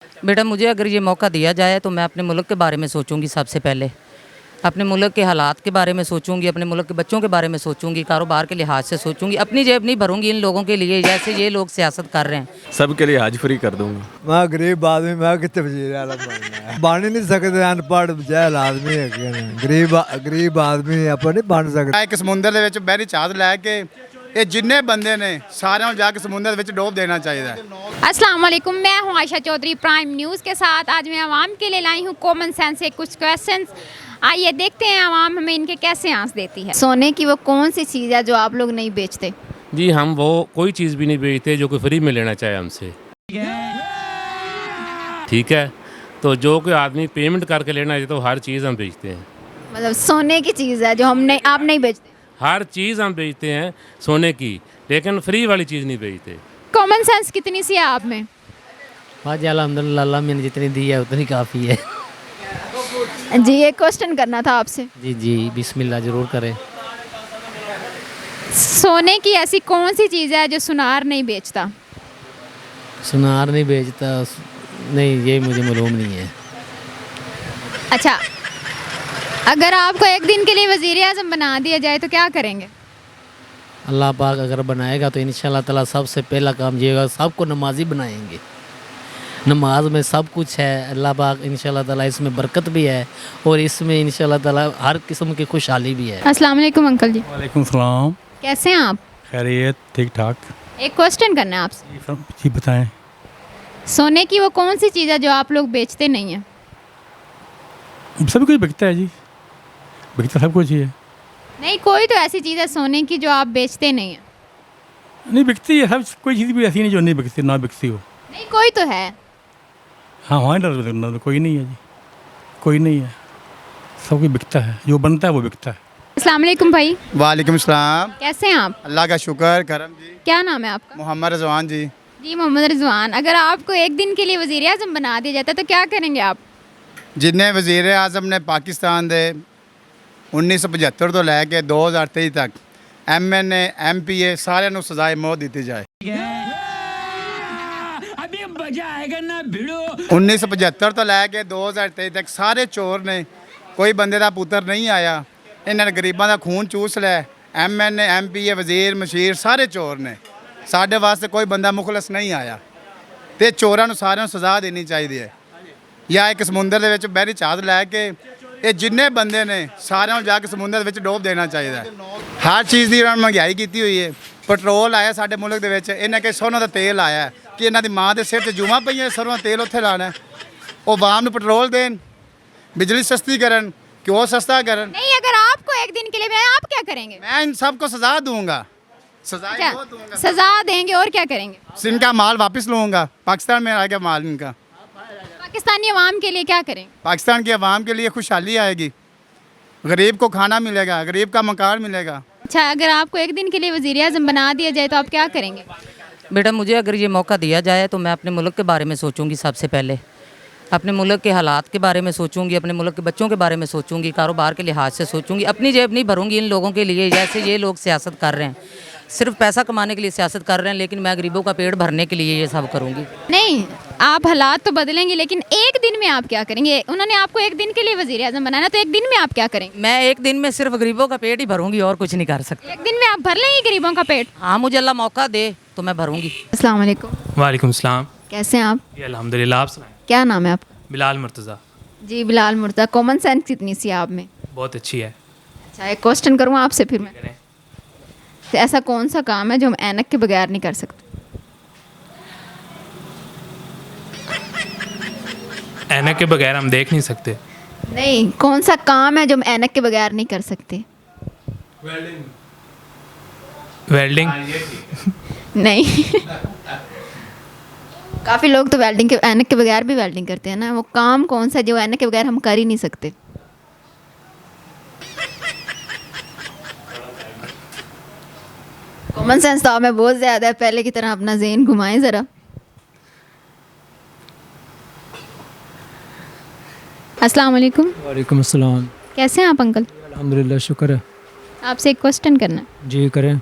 बेटा मुझे अगर ये मौका दिया जाए तो मैं अपने मुल्क के बारे में सोचूंगी। सबसे पहले अपने मुल्क के हालात के बारे में सोचूंगी, अपने मुल्क के बच्चों के बारे में सोचूंगी, कारोबार के लिहाज से सोचूंगी। अपनी जेब नहीं भरूंगी इन लोगों के लिए जैसे ये लोग सियासत कर रहे हैं। सबके लिए हज फ्री कर दूंगा। मैं गरीब आदमी, मैं कितने वजीर आला बनना है। बन ही नहीं सकते, अनपढ़ जहल आदमी है। गरीब आदमी आप नहीं बन सकते। एक समुंदर ਦੇ ਵਿੱਚ ਬਹਿਰੀ ਚਾਦ ਲੈ ਕੇ ਇਹ ਜਿੰਨੇ ਬੰਦੇ ਨੇ ਸਾਰਿਆਂ ਨੂੰ ਜਾ ਕੇ ਸਮੁੰਦਰ ਦੇ ਵਿੱਚ ਡੋਬ देना चाहिए। अस्सलाम वालेकुम, मैं हूँ आयशा चौधरी प्राइम न्यूज़ के साथ। आज मैं आवाम के लिए लाई हूँ कॉमन सेंस से कुछ क्वेश्चंस। आइए देखते हैं आवाम हमें इनके कैसे आंसर देती है। सोने की वो कौन सी चीज़ है जो आप लोग नहीं बेचते? जी हम वो कोई चीज़ भी नहीं बेचते जो कोई फ्री में लेना चाहे हमसे। ठीक है, तो जो कोई आदमी पेमेंट करके लेना चाहिए तो हर चीज़ हम बेचते हैं। मतलब सोने की चीज़ है जो आप नहीं बेचते? हर चीज़ हम बेचते हैं सोने की, लेकिन फ्री वाली चीज़ नहीं बेचते। कॉमन सेंस कितनी सी है आप में? आज अल्हम्दुलिल्लाह अल्लाह मैंने जितनी दी है उतनी काफ़ी है। जी एक क्वेश्चन करना था आपसे। जी बिस्मिल्लाह ज़रूर करें। सोने की ऐसी कौन सी चीज़ है जो सुनार नहीं बेचता? सुनार नहीं बेचता? नहीं, ये मुझे मालूम नहीं है। अच्छा, अगर आपको एक दिन के लिए वज़ीर आज़म बना दिया जाए तो क्या करेंगे? अल्लाह पाक अगर बनाएगा तो इंशाल्लाह ताला सबसे पहला काम ये होगा, सबको नमाजी बनाएंगे। नमाज में सब कुछ है। अल्लाह पाक इंशाल्लाह ताला इसमें बरकत भी है और इसमें इंशाल्लाह ताला हर किस्म की खुशहाली भी है। अस्सलाम वालेकुम अंकल जी। वालेकुम सलाम। कैसे हैं आप? खैरियत, ठीक ठाक। एक क्वेश्चन करना है आपसे। जी बताएं। सोने की वो कौन सी चीज़ है जो आप लोग बेचते नहीं हैं? सब कुछ बिकता है जी, बिकता सब कुछ ही है। नहीं, कोई तो ऐसी चीज़ है सोने की जो आप बेचते नहीं हैं। नहीं बिकती है सब, कोई चीज़ भी ऐसी नहीं जो नहीं बिकती, ना बिकती हो। नहीं, कोई तो है। हाँ वहाँ डर कोई नहीं है जी, कोई नहीं है। सब कुछ बिकता है, जो बनता है वो बिकता है। अस्सलाम वालेकुम भाई। वालेकुम सलाम। कैसे हैं आप? अल्लाह का शुक्र करम जी। क्या नाम है आपका? मोहम्मद रजवान जी। जी मोहम्मद रिजवान। अगर आपको एक दिन के लिए वज़ीर आज़म बना दिया जाता तो क्या करेंगे आप? जिन्हें वज़ीर आज़म ने पाकिस्तान दे 1975 ਤੋਂ ਲੈ ਕੇ 2023 ਤੱਕ MNA MPA ਸਾਰਿਆਂ ਨੂੰ ਸਜ਼ਾਏ ਮੌਤ ਦਿੱਤੀ ਜਾਏ। 1975 ਤੋਂ ਲੈ ਕੇ 2023 ਤੱਕ ਸਾਰੇ ਚੋਰ ਨੇ, ਕੋਈ ਬੰਦੇ ਦਾ ਪੁੱਤਰ ਨਹੀਂ ਆਇਆ। ਇਹਨਾਂ ਨੇ ਗਰੀਬਾਂ ਦਾ ਖੂਨ ਚੂਸ ਲਿਆ। MNA MPA ਵਜ਼ੀਰ ਮਸ਼ੀਰ ਸਾਰੇ ਚੋਰ ਨੇ। ਸਾਡੇ ਵਾਸਤੇ ਕੋਈ ਬੰਦਾ ਮੁਖਲਸ ਨਹੀਂ ਆਇਆ ਤੇ ਚੋਰਾਂ ਨੂੰ ਸਾਰਿਆਂ ਨੂੰ ਸਜ਼ਾ ਦੇਣੀ ਚਾਹੀਦੀ ਹੈ। ਜਾਂ ਇੱਕ ਸਮੁੰਦਰ ਦੇ ਵਿੱਚ ਬਹਿਰੀ ਚਾਦ ਲੈ ਕੇ ਇਹ ਜਿੰਨੇ ਬੰਦੇ ਨੇ ਸਾਰਿਆਂ ਨੂੰ ਜਾ ਕੇ ਸਮੁੰਦਰ ਦੇ ਵਿੱਚ ਡੋਬ ਦੇਣਾ ਚਾਹੀਦਾ। ਹਰ ਚੀਜ਼ ਦੀ ਉਹਨਾਂ ਨੇ ਮਹਿੰਗਾਈ ਕੀਤੀ ਹੋਈ ਹੈ। ਪੈਟਰੋਲ ਆਇਆ ਸਾਡੇ ਮੁਲਕ ਦੇ ਵਿੱਚ, ਇਹਨਾਂ ਕਿ ਸਰੋਂ ਦਾ ਤੇਲ ਆਇਆ ਕਿ ਇਹਨਾਂ ਦੀ ਮਾਂ ਦੇ ਸਿਰ ਤੇ ਜੂਮਾਂ ਪਈਆਂ, ਸਰੋਂ ਦਾ ਤੇਲ ਉੱਥੇ ਲਾਣਾ। ਉਹ ਆਵਾਮ ਨੂੰ ਪੈਟਰੋਲ ਦੇਣ, बिजली सस्ती करन, क्यों सस्ता करन। नहीं, अगर आपको एक दिन के लिए मैं, आप क्या करेंगे? मैं इन सबको सजा दूंगा, सजा क्या वो दूंगा। सजा देंगे और क्या करेंगे? इनका माल वापस लूँगा, पाकिस्तान में आएगा माल इनका। पाकिस्तानी अवाम के लिए क्या करेंगे? पाकिस्तान की आवाम के लिए खुशहाली आएगी, गरीब को खाना मिलेगा, गरीब का मकान मिलेगा। अच्छा, अगर आपको एक दिन के लिए वज़ीर आज़म बना दिया जाए तो आप क्या करेंगे? बेटा मुझे अगर ये मौका दिया जाए तो मैं अपने मुल्क के बारे में सोचूंगी। सबसे पहले अपने मुल्क के हालात के बारे में सोचूंगी, अपने मुल्क के बच्चों के बारे में सोचूंगी, कारोबार के लिहाज से सोचूंगी। अपनी जेब नहीं भरूंगी इन लोगों के लिए जैसे ये लोग सियासत कर रहे हैं। सिर्फ पैसा कमाने के लिए सियासत कर रहे हैं, लेकिन मैं गरीबों का पेट भरने के लिए ये सब करूंगी। नहीं, आप हालात तो बदलेंगे लेकिन एक दिन में आप क्या करेंगे? उन्होंने आपको एक दिन के लिए वज़ीर आज़म बनाना, तो एक दिन में आप क्या करेंगे? मैं एक दिन में सिर्फ गरीबों का पेट ही भरूंगी और कुछ नहीं कर सकती। एक दिन में आप भर लेंगे गरीबों का पेट? हाँ, मुझे अल्लाह मौका दे तो मैं भरूंगी। अस्सलाम वालेकुम। वालेकुम सलाम। कैसे हैं आप? जी अल्हम्दुलिल्लाह, आप सुनाएं। क्या नाम है आपका? बिलाल मुर्तज़ा। जी बिलाल मुर्तज़ा। कॉमन सेंस कितनी सी है आप में? बहुत अच्छी है। अच्छा, एक क्वेश्चन करूँ आपसे फिर मैं। करें। तो ऐसा कौन सा काम है जो हम ऐनक के बगैर नहीं कर सकते? ऐनक के बगैर हम देख नहीं सकते। नहीं, कौन सा काम है जो हम ऐनक के बगैर नहीं कर सकते? वेल्डिंग। नहीं काफ़ी लोग तो वेल्डिंग के, ऐनक के बगैर भी वेल्डिंग करते हैं ना। वो काम कौन सा जो ऐनक के बगैर हम कर ही नहीं सकते? कॉमन सेंस तो हमें बहुत ज़्यादा है, पहले की तरह अपना ज़हन घुमाएं ज़रा। अस्सलाम वालेकुम। वालेकुम अस्सलाम। कैसे हैं आप अंकल? अल्हम्दुलिल्लाह, शुक्र है। आपसे एक क्वेश्चन करना है। जी करें।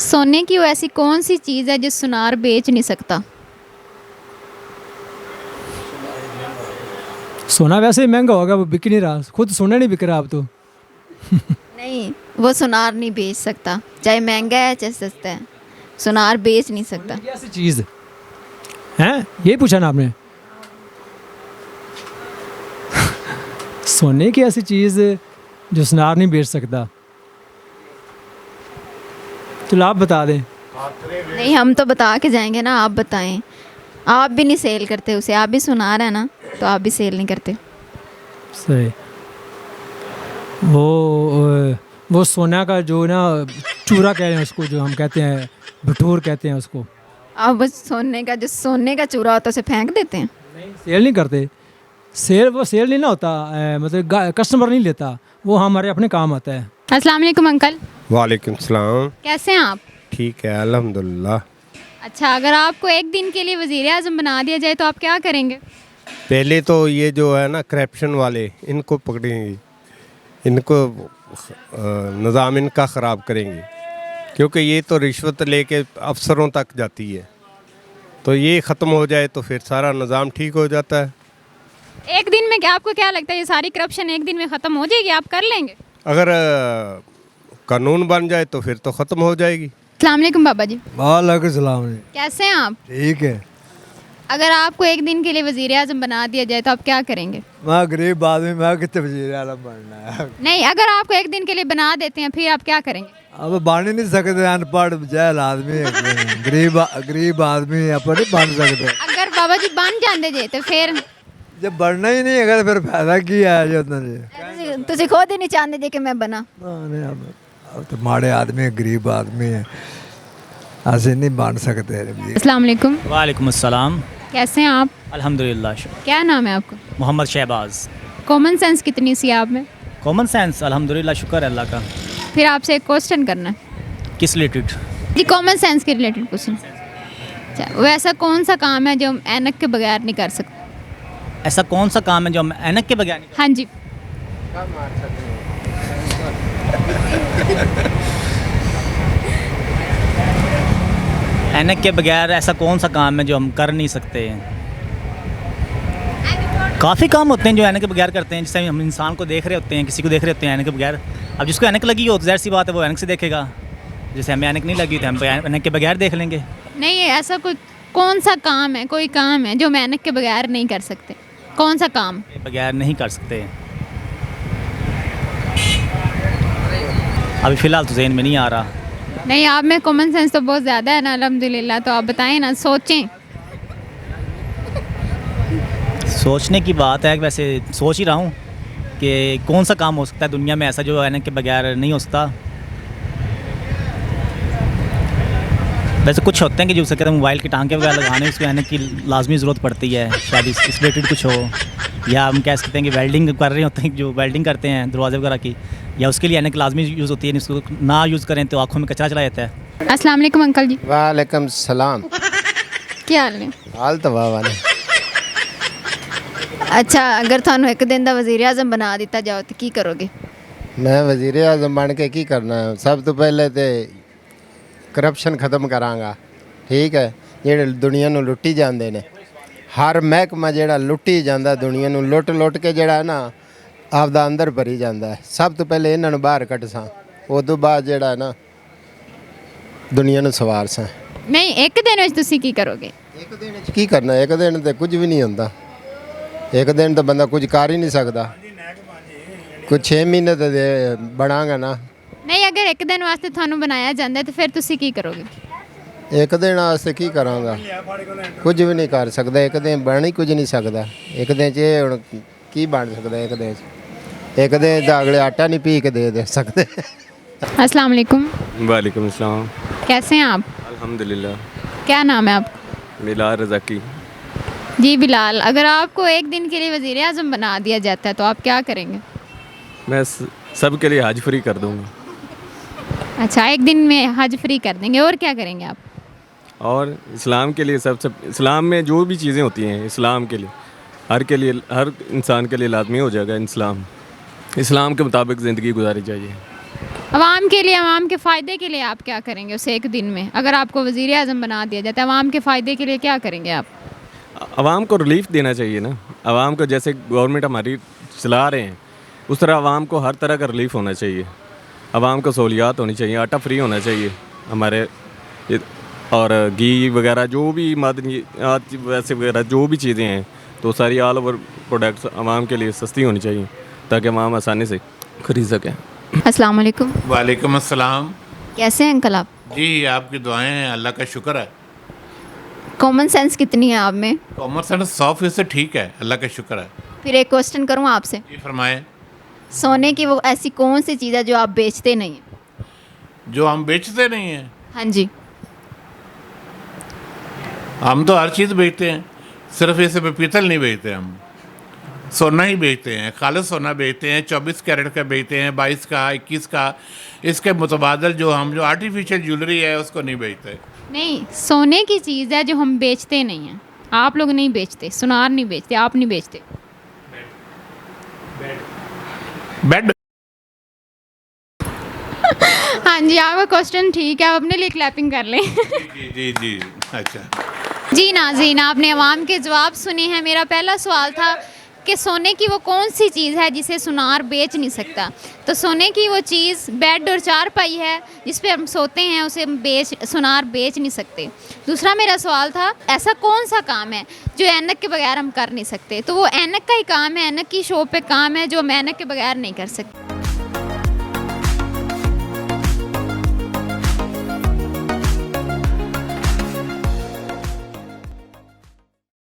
सोने की वो ऐसी कौन सी चीज़ है जो सुनार बेच नहीं सकता? सोना वैसे ही महंगा होगा, वो बिक नहीं रहा, खुद सोना नहीं बिक रहा अब तो। नहीं, वो सुनार नहीं बेच सकता, चाहे महंगा है चाहे सस्ता है, सुनार बेच नहीं सकता। ये ऐसी चीज़ है, यही पूछा ना आपने। सोने की ऐसी चीज़ जो सुनार नहीं बेच सकता, चलो आप बता दें। नहीं, हम तो बता के जाएंगे ना, आप बताएं। आप भी नहीं सेल करते उसे, आप भी सुनार है ना, तो आप भी सेल नहीं करते। सही। वो सोना का जो ना चूरा कह रहे हैं उसको, जो हम कहते हैं भटूर कहते हैं उसको। आप बस सोने का चूरा होता है उसे फेंक देते हैं। सेल नहीं करते, वो सेल नहीं ना होता, मतलब कस्टमर नहीं लेता, वो हमारे अपने काम आता है। अस्सलाम वालेकुम अंकल। वालेकुम सलाम। कैसे हैं आप? ठीक है अल्हम्दुलिल्लाह। अच्छा, अगर आपको एक दिन के लिए वज़ीर आज़म बना दिया जाए तो आप क्या करेंगे? पहले तो ये जो है ना करप्शन वाले, इनको पकड़ेंगे, इनको निज़ाम इनका ख़राब करेंगे, क्योंकि ये तो रिश्वत लेके अफसरों तक जाती है। तो ये ख़त्म हो जाए तो फिर सारा निज़ाम ठीक हो जाता है। एक दिन में क्या, आपको क्या लगता है ये सारी करप्शन एक दिन में ख़त्म हो जाएगी? आप कर लेंगे? अगर कानून बन जाए तो फिर तो ख़त्म हो जाएगी। अस्सलाम वालेकुम बाबा जी। वालेकुम सलाम। कैसे हैं आप? ठीक है। अगर आपको एक दिन के लिए वज़ीर आज़म बना दिया जाए तो आप क्या करेंगे? मैं गरीब आदमी, मैं कितने वज़ीर आज़म बनना है। नहीं, अगर आपको एक दिन के लिए बना देते हैं फिर आप क्या करेंगे? अब बन ही नहीं सकते, अनपढ़ जहल आदमी है, गरीब आदमी अपन नहीं बन सकते। अगर बाबा जी बन जाते जे तो फिर जब बनना ही नहीं है फिर फायदा की है जो तुझे खुद ही नहीं चाहते जे कि मैं बना। अब तो माड़े आदमी है, गरीब आदमी है, ऐसे नहीं बन सकते। अस्सलाम वालेकुम। वालेकुम अस्सलाम। कैसे हैं आप? अल्हम्दुलिल्लाह। क्या नाम है आपका? मोहम्मद शहबाज। कॉमन सेंस कितनी सी है आप में? कॉमन सेंस अल्हम्दुलिल्लाह, शुक्र है अल्लाह का। फिर आपसे एक क्वेश्चन करना है। किस रिलेटेड? जी, कॉमन सेंस के रिलेटेड क्वेश्चन। अच्छा, वो ऐसा कौन सा काम है जो हम ऐनक के बगैर नहीं कर सकते? ऐसा कौन सा काम है जो हम ऐनक के बगैर नहीं हाँ जी। ऐनक के बगैर ऐसा कौन सा काम है जो हम कर नहीं सकते? काफ़ी काम होते हैं जो ऐनक के बगैर करते हैं। जैसे हम इंसान को देख रहे होते हैं, किसी को देख रहे होते हैं ऐनक के बगैर। अब जिसको ऐनक लगी हो तो ज़ाहिर सी बात है वो ऐनक से देखेगा। जैसे हमें ऐनक नहीं लगी तो हम ऐनक के बगैर देख लेंगे। नहीं, ऐसा कोई कौन सा काम है, कोई काम है जो हम ऐनक के बगैर नहीं कर सकते? कौन सा काम? बगैर नहीं कर सकते अभी फ़िलहाल तो ज़हन में नहीं आ रहा। नहीं, आप में कॉमन सेंस तो बहुत ज़्यादा है ना अल्हम्दुलिल्लाह, तो आप बताएं ना, सोचें। सोचने की बात है, वैसे सोच ही रहा हूँ कि कौन सा काम हो सकता है दुनिया में ऐसा जो ऐनक के बगैर नहीं हो सकता। वैसे कुछ होते हैं कि जो कहते हैं मोबाइल के टांके वगैरह लगाने, उसको ऐनक की लाजमी ज़रूरत पड़ती है, शायद इस रिलेटेड कुछ हो। या हम कह सकते हैं कि वेल्डिंग कर रहे होते हैं, जो वेल्डिंग करते हैं दरवाजे वगैरह की, या उसके लिए ऐनक लाजमी यूज़ होती है। इसको ना यूज़ करें तो आँखों में कचरा चला जाता है। अस्सलाम वालेकुम अंकल जी। वालेकुम सलाम। क्या हाल है? हाल तो वाह वाले। अच्छा, अगर थानू एक दिन दा वज़ीर आज़म बना दिता जाओ तो की करोगे? मैं वज़ीर आज़म बन के की करना है? सब तो पहले तो करप्शन खत्म करांगा। ठीक है, ਜਿਹੜੇ ਦੁਨੀਆ ਨੂੰ ਲੁੱਟੀ ਜਾਂਦੇ ਨੇ, ਹਰ ਮਹਿਕਮਾ ਜਿਹੜਾ ਲੁੱਟੀ ਜਾਂਦਾ ਦੁਨੀਆ ਨੂੰ, ਲੁੱਟ ਕੇ ਜਿਹੜਾ ਨਾ ਆਪਦਾ ਅੰਦਰ ਭਰੀ ਜਾਂਦਾ ਹੈ। ਸਭ ਤੋਂ ਪਹਿਲੇ ਇਹਨਾਂ ਨੂੰ ਬਾਹਰ ਕੱਢਸਾਂ, ਉਸ ਤੋਂ ਬਾਅਦ ਜਿਹੜਾ ਨਾ ਦੁਨੀਆ ਨੂੰ ਸਵਾਰਸਾਂ। ਨਹੀਂ, ਇੱਕ ਦਿਨ ਵਿੱਚ ਤੁਸੀਂ ਕੀ ਕਰੋਗੇ? ਇੱਕ ਦਿਨ ਵਿੱਚ ਕੀ ਕਰਨਾ? ਇੱਕ ਦਿਨ ਤੇ ਕੁਝ ਵੀ ਨਹੀਂ ਹੁੰਦਾ। ਇੱਕ ਦਿਨ ਤਾਂ ਬੰਦਾ ਕੁਝ ਕਰ ਹੀ ਨਹੀਂ ਸਕਦਾ। ਕੁਝ 6 ਮਹੀਨੇ ਤਾਂ ਬਣਾਂਗਾ ਨਾ। ਨਹੀਂ, ਅਗਰ ਇੱਕ ਦਿਨ ਵਾਸਤੇ ਤੁਹਾਨੂੰ ਬਣਾਇਆ ਜਾਂਦਾ ਤਾਂ ਫਿਰ ਤੁਸੀਂ ਕੀ ਕਰੋਗੇ? ਇੱਕ ਦਿਨ ਵਾਸਤੇ ਕੀ ਕਰਾਂਗਾ? ਕੁਝ ਵੀ ਨਹੀਂ ਕਰ ਸਕਦਾ। ਇੱਕ ਦਿਨ ਬਣ ਹੀ ਕੁਝ ਨਹੀਂ ਸਕਦਾ। ਇੱਕ ਦਿਨ 'ਚ ਇਹ ਹੁਣ ਕੀ ਬਣ ਸਕਦਾ? ਇੱਕ ਦਿਨ 'ਚ ਇੱਕ ਦਿਨ ਦਾ अगले आटा नहीं पी के दे सकते। अस्सलाम वालेकुम। वालेकुम सलाम। कैसे हैं आप? अल्हम्दुलिल्लाह। क्या नाम है आपका? बिलाल रज़ाकी। जी बिलाल, अगर आपको एक दिन के लिए वज़ीर आज़म बना दिया जाता है तो आप क्या करेंगे? मैं सब के लिए हज फ्री कर दूँगा। अच्छा, एक दिन में हज फ्री कर देंगे, और क्या करेंगे आप? और इस्लाम के लिए सब इस्लाम में जो भी चीज़ें होती हैं इस्लाम के लिए, हर इंसान के लिए लाजमी हो जाएगा। इस्लाम के मुताबिक ज़िंदगी गुजारी चाहिए। अवाम के लिए, अवाम के फ़ायदे के लिए आप क्या करेंगे उस एक दिन में? अगर आपको वज़ीर आज़म बना दिया जाता है, अवाम के फ़ायदे के लिए क्या करेंगे आप? आवाम को रिलीफ देना चाहिए ना। आवाम को जैसे गवर्नमेंट हमारी चला रहे हैं उस तरह आवाम को हर तरह का रिलीफ होना चाहिए। आवाम को सहूलियात होनी चाहिए, आटा फ्री होना चाहिए हमारे, और घी वगैरह जो भी मादनी वैसे वगैरह जो भी चीज़ें हैं तो सारी ऑल ओवर प्रोडक्ट्स आवाम के लिए सस्ती होनी चाहिए ताकि आवाम आसानी से खरीद सकें। अस्सलाम वालेकुम। वालेकुम अस्सलाम। कैसे हैं अंकल आप? जी आपकी दुआएं हैं, अल्लाह का शुक्र है। कॉमन सेंस कितनी है आप में? कॉमन सेंस 100% ठीक है, अल्लाह का शुक्र है। फिर एक क्वेश्चन करूँ आपसे? जी फरमाएं। सोने की वो ऐसी कौन सी चीज़ है जो आप बेचते नहीं हैं? जो हम बेचते नहीं हैं? हाँ जी। हम तो हर चीज़ बेचते हैं, सिर्फ इसे पे पीतल नहीं बेचते, हम सोना ही बेचते हैं, खालिस सोना बेचते हैं, 24 कैरेट का बेचते हैं, 22 का, 21 का। इसके मुतबादल जो आर्टिफिशियल ज्वेलरी है उसको नहीं बेचते। नहीं, सोने की चीज़ है जो हम बेचते नहीं हैं। आप लोग नहीं बेचते, सुनार नहीं बेचते, आप नहीं बेचते। बेड। हाँ जी, आपका क्वेश्चन ठीक है, आप अपने लिए क्लैपिंग कर लें। जी जी जी अच्छा जी नाज़रीन, आपने अवाम के जवाब सुने हैं। मेरा पहला सवाल था कि सोने की वो कौन सी चीज़ है जिसे सुनार बेच नहीं सकता। तो सोने की वो चीज़ बेड और चारपाई है जिस पे हम सोते हैं, उसे सुनार बेच नहीं सकते। दूसरा मेरा सवाल था ऐसा कौन सा काम है जो ऐनक के बगैर हम कर नहीं सकते। तो वो ऐनक का ही काम है, ऐनक की शॉप पे काम है जो हम ऐनक के बगैर नहीं कर सकते।